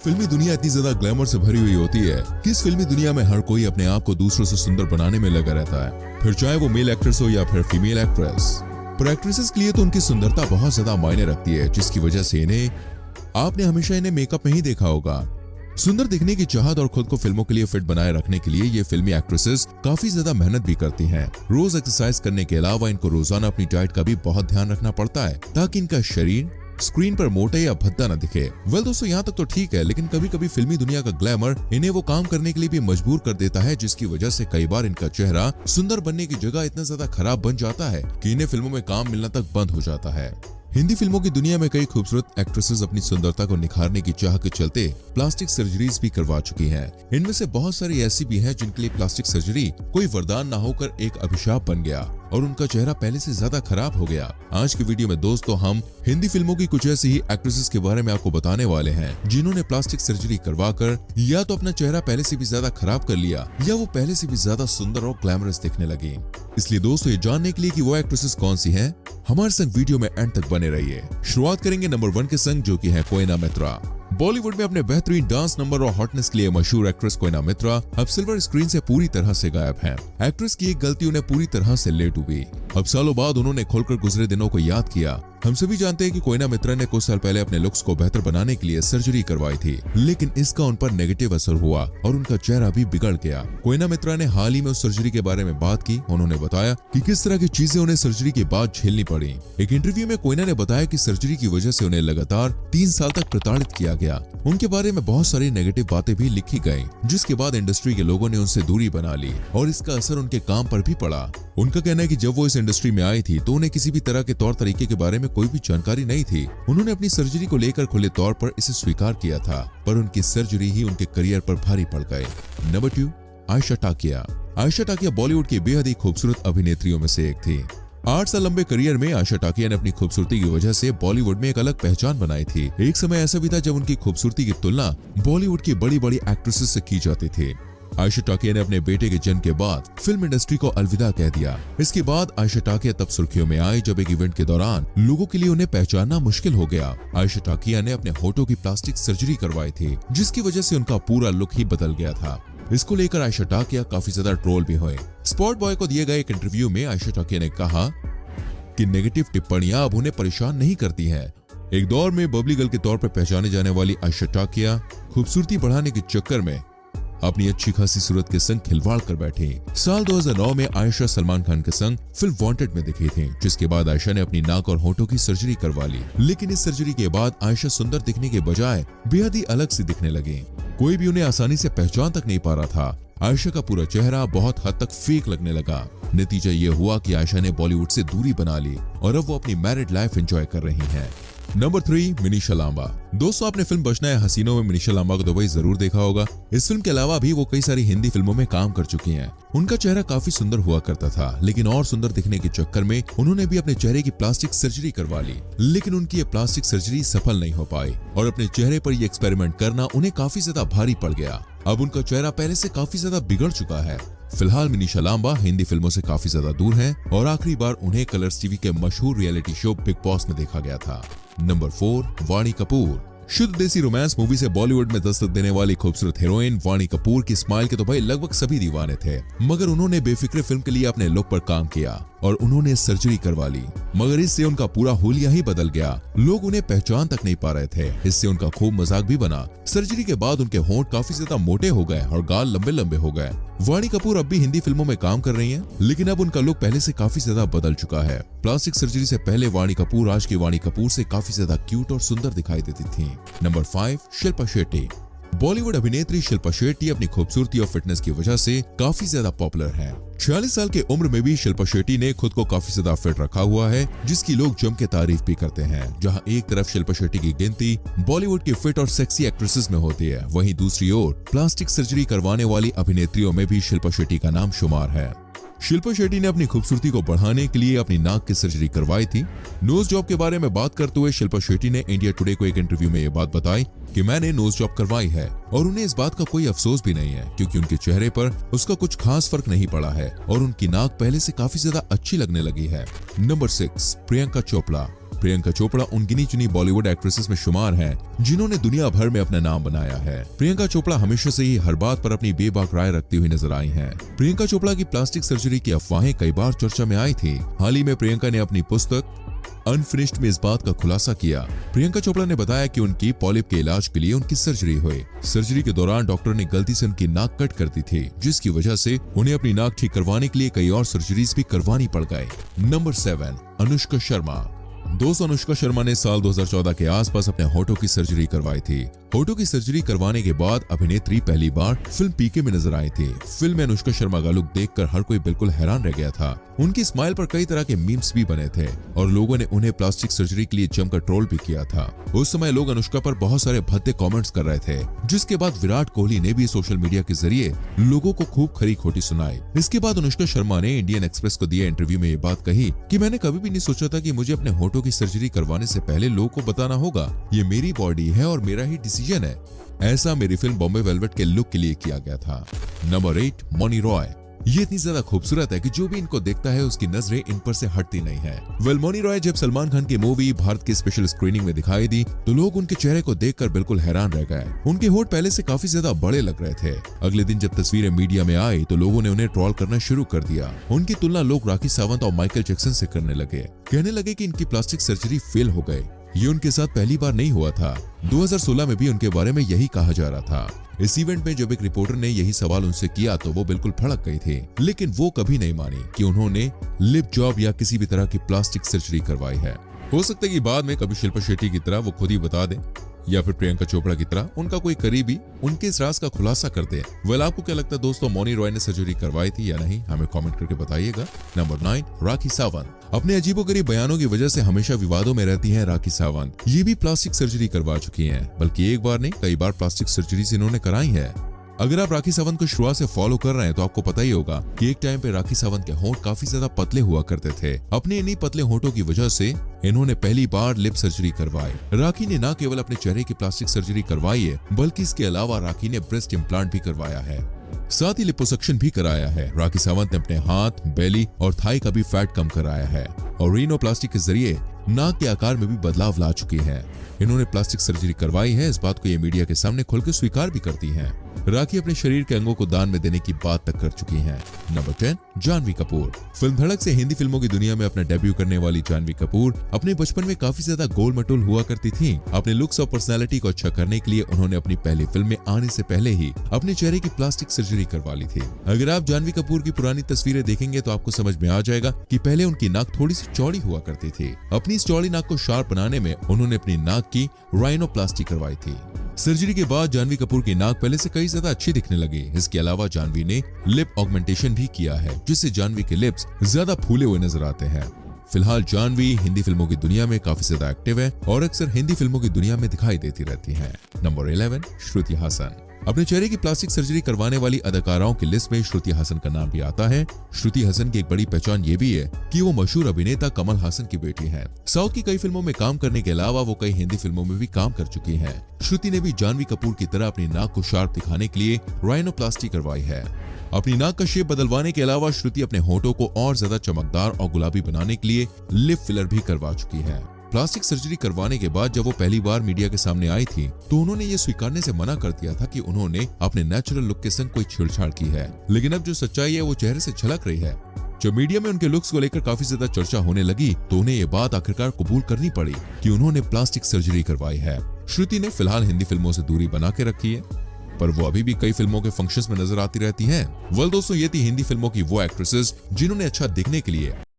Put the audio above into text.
फिल्मी दुनिया इतनी ज्यादा ग्लैमर से भरी हुई होती है कि इस फिल्मी दुनिया में हर कोई अपने आप को दूसरों से सुंदर बनाने में लगा रहता है, फिर चाहे वो मेल एक्ट्रेस हो या फिर फीमेल एक्ट्रेस। पर एक्ट्रेसेस के लिए तो उनकी सुंदरता बहुत ज्यादा मायने रखती है, जिसकी वजह से आपने हमेशा इन्हें मेकअप में ही देखा होगा। सुंदर दिखने की चाहत और खुद को फिल्मों के लिए फिट बनाए रखने के लिए ये फिल्मी एक्ट्रेसेस काफी ज्यादा मेहनत भी करती हैं। रोज एक्सरसाइज करने के अलावा इनको रोजाना अपनी डाइट का भी बहुत ध्यान रखना पड़ता है, ताकि इनका शरीर स्क्रीन पर मोटा या भद्दा न दिखे। वेल दोस्तों, यहाँ तक तो ठीक है, लेकिन कभी कभी फिल्मी दुनिया का ग्लैमर इन्हें वो काम करने के लिए भी मजबूर कर देता है, जिसकी वजह से कई बार इनका चेहरा सुंदर बनने की जगह इतना ज्यादा खराब बन जाता है कि इन्हें फिल्मों में काम मिलना तक बंद हो जाता है। हिंदी फिल्मों की दुनिया में कई खूबसूरत एक्ट्रेसेस अपनी सुंदरता को निखारने की चाह के चलते प्लास्टिक सर्जरीज भी करवा चुकी हैं। इनमें से बहुत सारी ऐसी भी हैं जिनके लिए प्लास्टिक सर्जरी कोई वरदान ना होकर एक अभिशाप बन गया और उनका चेहरा पहले से ज्यादा खराब हो गया। आज की वीडियो में दोस्तों हम हिंदी फिल्मों की कुछ ऐसी ही एक्ट्रेसेस के बारे में आपको बताने वाले हैं जिन्होंने प्लास्टिक सर्जरी करवाकर या तो अपना चेहरा पहले से भी ज्यादा खराब कर लिया या वो पहले से भी ज्यादा सुंदर और ग्लैमरस दिखने लगी। इसलिए दोस्तों, ये जानने के लिए कि वो एक्ट्रेसेस कौन सी हैं, हमारे संग वीडियो में एंड तक बने रहिए। शुरुआत करेंगे नंबर 1 के संग, जो कि है कोएना मित्रा। बॉलीवुड में अपने बेहतरीन डांस नंबर और हॉटनेस के लिए मशहूर एक्ट्रेस कोएना मित्रा अब सिल्वर स्क्रीन से पूरी तरह से गायब हैं। एक्ट्रेस की एक गलती उन्हें पूरी तरह से ले डूबी। अब सालों बाद उन्होंने खोलकर गुजरे दिनों को याद किया। हम सभी जानते हैं कि कोएना मित्रा ने कुछ साल पहले अपने लुक्स को बेहतर बनाने के लिए सर्जरी करवाई थी, लेकिन इसका उन पर नेगेटिव असर हुआ और उनका चेहरा भी बिगड़ गया। कोएना मित्रा ने हाल ही में उस सर्जरी के बारे में बात की। उन्होंने बताया कि किस तरह की चीजें उन्हें सर्जरी के बाद झेलनी पड़ी। एक इंटरव्यू में कोएना ने बताया कि सर्जरी की वजह से उन्हें लगातार 3 साल तक प्रताड़ित किया गया। उनके बारे में बहुत सारी नेगेटिव बातें भी लिखी गयी, जिसके बाद इंडस्ट्री के लोगों ने उनसे दूरी बना ली और इसका असर उनके काम पर भी पड़ा। उनका कहना है कि जब वो इस इंडस्ट्री में आई थी तो उन्हें किसी भी तरह के तौर तरीके के बारे में कोई भी जानकारी नहीं थी। उन्होंने अपनी सर्जरी को लेकर खुले तौर पर इसे स्वीकार किया था, पर उनकी सर्जरी ही उनके करियर पर भारी पड़ गए। नंबर 2, आयशा टाकिया। आयशा टाकिया बॉलीवुड की बेहद ही खूबसूरत अभिनेत्रियों में से एक थी। 8 साल लंबे करियर में आयशा टाकिया ने अपनी खूबसूरती की वजह से बॉलीवुड में एक अलग पहचान बनाई थी। एक समय ऐसा भी था जब उनकी खूबसूरती की तुलना बॉलीवुड की बड़ी बड़ी एक्ट्रेसेस से की जाती थी। आयशा टाकिया ने अपने बेटे के जन्म के बाद फिल्म इंडस्ट्री को अलविदा कह दिया। इसके बाद आयशा टाकिया तब सुर्खियों में आई जब एक इवेंट के दौरान लोगों के लिए उन्हें पहचानना मुश्किल हो गया। आयशा टाकिया ने अपने होठों की प्लास्टिक सर्जरी करवाई थी, जिसकी वजह से उनका पूरा लुक ही बदल गया था। इसको लेकर आयशा टाकिया काफी ज्यादा ट्रोल भी हुए। स्पॉट बॉय को दिए गए एक इंटरव्यू में आयशा टाकिया ने कहा कि नेगेटिव टिप्पणियां अब उन्हें परेशान नहीं करती हैं। एक दौर में बबली गर्ल के तौर पर पहचाने जाने वाली आयशा टाकिया खूबसूरती बढ़ाने के चक्कर में अपनी अच्छी खासी सूरत के संग खिलवाड़ कर बैठी। साल 2009 में आयशा सलमान खान के संग फिल्म वांटेड में दिखी थी, जिसके बाद आयशा ने अपनी नाक और होठों की सर्जरी करवा ली। लेकिन इस सर्जरी के बाद आयशा सुंदर दिखने के बजाय बेहद ही अलग सी दिखने लगी। कोई भी उन्हें आसानी से पहचान तक नहीं पा रहा था। आयशा का पूरा चेहरा बहुत हद तक फेक लगने लगा। नतीजा ये हुआ कि आयशा ने बॉलीवुड से दूरी बना ली और अब वो अपनी मैरिड लाइफ एंजॉय कर रही हैं। नंबर 3, मिनीषा लांबा। दोस्तों, आपने फिल्म बचना है हसीनों में मिनीषा लांबा को तो भाई जरूर देखा होगा। इस फिल्म के अलावा भी वो कई सारी हिंदी फिल्मों में काम कर चुकी हैं। उनका चेहरा काफी सुंदर हुआ करता था, लेकिन और सुंदर दिखने के चक्कर में उन्होंने भी अपने चेहरे की प्लास्टिक सर्जरी करवा ली। लेकिन उनकी ये प्लास्टिक सर्जरी सफल नहीं हो पाई और अपने चेहरे पर ये एक्सपेरिमेंट करना उन्हें काफी ज्यादा भारी पड़ गया। अब उनका चेहरा पहले से काफी ज्यादा बिगड़ चुका है। फिलहाल मिनीषा लांबा हिंदी फिल्मों से काफी ज्यादा दूर हैं और आखिरी बार उन्हें कलर्स टीवी के मशहूर रियलिटी शो बिग बॉस में देखा गया था। नंबर 4, वाणी कपूर। शुद्ध देसी रोमांस मूवी से बॉलीवुड में दस्तक देने वाली खूबसूरत हीरोइन वाणी कपूर की स्माइल के तो भाई लगभग सभी दीवाने थे, मगर उन्होंने बेफिक्र फिल्म के लिए अपने लुक पर काम किया और उन्होंने सर्जरी करवा ली, मगर इससे उनका पूरा हुलिया ही बदल गया। लोग उन्हें पहचान तक नहीं पा रहे थे। इससे उनका खूब मजाक भी बना। सर्जरी के बाद उनके होंठ काफी ज्यादा मोटे हो गए और गाल लंबे लंबे हो गए। वाणी कपूर अब भी हिंदी फिल्मों में काम कर रही हैं, लेकिन अब उनका लुक पहले से काफी ज्यादा बदल चुका है। प्लास्टिक सर्जरी से पहले वाणी कपूर आज की वाणी कपूर से काफी ज्यादा क्यूट और सुंदर दिखाई देती थी। नंबर 5, शिल्पा शेट्टी। बॉलीवुड अभिनेत्री शिल्पा शेट्टी अपनी खूबसूरती और फिटनेस की वजह से काफी ज्यादा पॉपुलर है। 46 साल के उम्र में भी शिल्पा शेट्टी ने खुद को काफी ज्यादा फिट रखा हुआ है, जिसकी लोग जम के तारीफ भी करते हैं। जहां एक तरफ शिल्पा शेट्टी की गिनती बॉलीवुड की फिट और सेक्सी एक्ट्रेसेस में होती है, वहीं दूसरी ओर प्लास्टिक सर्जरी करवाने वाली अभिनेत्रियों में भी शिल्पा शेट्टी का नाम शुमार है। शिल्पा शेट्टी ने अपनी खूबसूरती को बढ़ाने के लिए अपनी नाक की सर्जरी करवाई थी। नोज जॉब के बारे में बात करते हुए शिल्पा शेट्टी ने इंडिया टुडे को एक इंटरव्यू में ये बात बताई कि मैंने नोज जॉब करवाई है और उन्हें इस बात का कोई अफसोस भी नहीं है, क्योंकि उनके चेहरे पर उसका कुछ खास फर्क नहीं पड़ा है और उनकी नाक पहले से काफी ज्यादा अच्छी लगने लगी है। नंबर 6, प्रियंका चोपड़ा। प्रियंका चोपड़ा उन गिनी चुनी बॉलीवुड एक्ट्रेसेस में शुमार हैं जिन्होंने दुनिया भर में अपना नाम बनाया है। प्रियंका चोपड़ा हमेशा से ही हर बात पर अपनी बेबाक राय रखती हुई नजर आई हैं। प्रियंका चोपड़ा की प्लास्टिक सर्जरी की अफवाहें कई बार चर्चा में आई थी। हाल ही में प्रियंका ने अपनी पुस्तक अनफिनिश्ड में इस बात का खुलासा किया। प्रियंका चोपड़ा ने बताया कि उनकी पॉलिप के इलाज के लिए उनकी सर्जरी हुई। सर्जरी के दौरान डॉक्टर ने गलती से उनकी नाक कट कर दी थी, जिसकी वजह से उन्हें अपनी नाक ठीक करवाने के लिए कई और सर्जरीज भी करवानी पड़ गए। नंबर 7, अनुष्का शर्मा। दोस्तों, अनुष्का शर्मा ने साल 2014 के आसपास अपने होठों की सर्जरी करवाई थी। होठों की सर्जरी करवाने के बाद अभिनेत्री पहली बार फिल्म पीके में नजर आई थी। फिल्म में अनुष्का शर्मा का लुक देखकर हर कोई बिल्कुल हैरान रह गया था। उनकी स्माइल पर कई तरह के मीम्स भी बने थे और लोगों ने उन्हें प्लास्टिक सर्जरी के लिए जमकर ट्रोल भी किया था। उस समय लोग अनुष्का पर बहुत सारे भद्दे कमेंट्स कर रहे थे, जिसके बाद विराट कोहली ने भी सोशल मीडिया के जरिए लोगों को खूब खरी खोटी सुनाई। इसके बाद अनुष्का शर्मा ने इंडियन एक्सप्रेस को दिए इंटरव्यू में ये बात कही कि मैंने कभी भी नहीं सोचा था कि मुझे अपने होठों की सर्जरी करवाने से पहले लोगों को बताना होगा। ये मेरी बॉडी है और मेरा ही डिसीजन है। ऐसा मेरी फिल्म बॉम्बे वेलवेट के लुक के लिए किया गया था। नंबर 8, मौनी रॉय। ये इतनी ज्यादा खूबसूरत है कि जो भी इनको देखता है उसकी नजरें इन पर से हटती नहीं है। मौनी रॉय जब सलमान खान की मूवी भारत की स्पेशल स्क्रीनिंग में दिखाई दी तो लोग उनके चेहरे को देखकर बिल्कुल हैरान रह गए। उनके होठ पहले से काफी ज्यादा बड़े लग रहे थे। अगले दिन जब तस्वीरें मीडिया में आई तो लोगों ने उन्हें ट्रोल करना शुरू कर दिया। उनकी तुलना लोग राखी सावंत और माइकल जैक्सन से करने लगे। कहने लगे कि इनकी प्लास्टिक सर्जरी फेल हो गई। ये उनके साथ पहली बार नहीं हुआ था। 2016 में भी उनके बारे में यही कहा जा रहा था। इस इवेंट में जब एक रिपोर्टर ने यही सवाल उनसे किया तो वो बिल्कुल भड़क गई थी, लेकिन वो कभी नहीं मानी कि उन्होंने लिप जॉब या किसी भी तरह की प्लास्टिक सर्जरी करवाई है। हो सकता है कि बाद में कभी शिल्पा शेट्टी की तरह वो खुद ही बता दें या फिर प्रियंका चोपड़ा की तरह उनका कोई करीबी उनके इस राज का खुलासा कर दे। आपको क्या लगता है दोस्तों, मौनी रॉय ने सर्जरी करवाई थी या नहीं? हमें कमेंट करके बताइएगा। नंबर 9, राखी सावंत। अपने अजीबोगरीब बयानों की वजह से हमेशा विवादों में रहती हैं राखी सावंत। ये भी प्लास्टिक सर्जरी करवा चुकी हैं, बल्कि एक बार नहीं कई बार प्लास्टिक सर्जरी इन्होंने कराई है। अगर आप राखी सावंत को शुरुआत से फॉलो कर रहे हैं तो आपको पता ही होगा कि एक टाइम पे राखी सावंत के होंठ काफी ज्यादा पतले हुआ करते थे। अपने इन्हीं पतले होंठों की वजह से इन्होंने पहली बार लिप सर्जरी करवाई। राखी ने न केवल अपने चेहरे की प्लास्टिक सर्जरी करवाई है, बल्कि इसके अलावा राखी ने ब्रेस्ट इम्प्लांट भी करवाया है, साथ ही लिपोसक्शन भी कराया है। राखी सावंत ने अपने हाथ, बेली और थाई का भी फैट कम कराया है और रीनोप्लास्टी के जरिए नाक के आकार में भी बदलाव ला चुकी है। इन्होंने प्लास्टिक सर्जरी करवाई है, इस बात को ये मीडिया के सामने खुलकर स्वीकार भी करती हैं। राखी अपने शरीर के अंगों को दान में देने की बात तक कर चुकी हैं। नंबर 10, जानवी कपूर। फिल्म धड़क से हिंदी फिल्मों की दुनिया में अपना डेब्यू करने वाली जानवी कपूर अपने बचपन में काफी ज्यादा गोल मटोल हुआ करती थी। अपने लुक्स और पर्सनैलिटी को अच्छा करने के लिए उन्होंने अपनी पहली फिल्म में आने से पहले ही अपने चेहरे की प्लास्टिक सर्जरी करवा ली थी। अगर आप जानवी कपूर की पुरानी तस्वीरें देखेंगे तो आपको समझ में आ जाएगा कि पहले उनकी नाक थोड़ी सी चौड़ी हुआ करती थी। अपनी इस चौड़ी नाक को शार्प बनाने में उन्होंने अपनी नाक की राइनोप्लास्टी करवाई थी। सर्जरी के बाद जानवी कपूर की नाक पहले से कई ज्यादा अच्छी दिखने लगी। इसके अलावा जानवी ने लिप ऑगमेंटेशन भी किया है, जिससे जानवी के लिप्स ज्यादा फूले हुए नजर आते हैं। फिलहाल जानवी हिंदी फिल्मों की दुनिया में काफी ज्यादा एक्टिव है और अक्सर हिंदी फिल्मों की दुनिया में दिखाई देती रहती हैं। नंबर 11, श्रुति हासन। अपने चेहरे की प्लास्टिक सर्जरी करवाने वाली अदाकाराओं की लिस्ट में श्रुति हासन का नाम भी आता है। श्रुति हासन की एक बड़ी पहचान ये भी है कि वो मशहूर अभिनेता कमल हासन की बेटी हैं। साउथ की कई फिल्मों में काम करने के अलावा वो कई हिंदी फिल्मों में भी काम कर चुकी हैं। श्रुति ने भी जानवी कपूर की तरह अपनी नाक को शार्प दिखाने के लिए राइनोप्लास्टी करवाई है। अपनी नाक का शेप बदलवाने के अलावा श्रुति अपने होठों को और ज्यादा चमकदार और गुलाबी बनाने के लिए लिप फिलर भी करवा चुकी है। प्लास्टिक सर्जरी करवाने के बाद जब वो पहली बार मीडिया के सामने आई थी तो उन्होंने ये स्वीकारने से मना कर दिया था कि उन्होंने अपने नेचुरल लुक के संग कोई छेड़छाड़ की है, लेकिन अब जो सच्चाई है वो चेहरे से झलक रही है। जब मीडिया में उनके लुक्स को लेकर काफी ज्यादा चर्चा होने लगी तो उन्हें ये बात आखिरकार कबूल करनी पड़ी कि उन्होंने प्लास्टिक सर्जरी करवाई है। श्रुति ने फिलहाल हिंदी फिल्मों से दूरी बना के रखी है, पर वो अभी भी कई फिल्मों के फंक्शंस में नजर आती रहती हैं। दोस्तों, ये थी हिंदी फिल्मों की वो एक्ट्रेसेस जिन्होंने अच्छा दिखने के लिए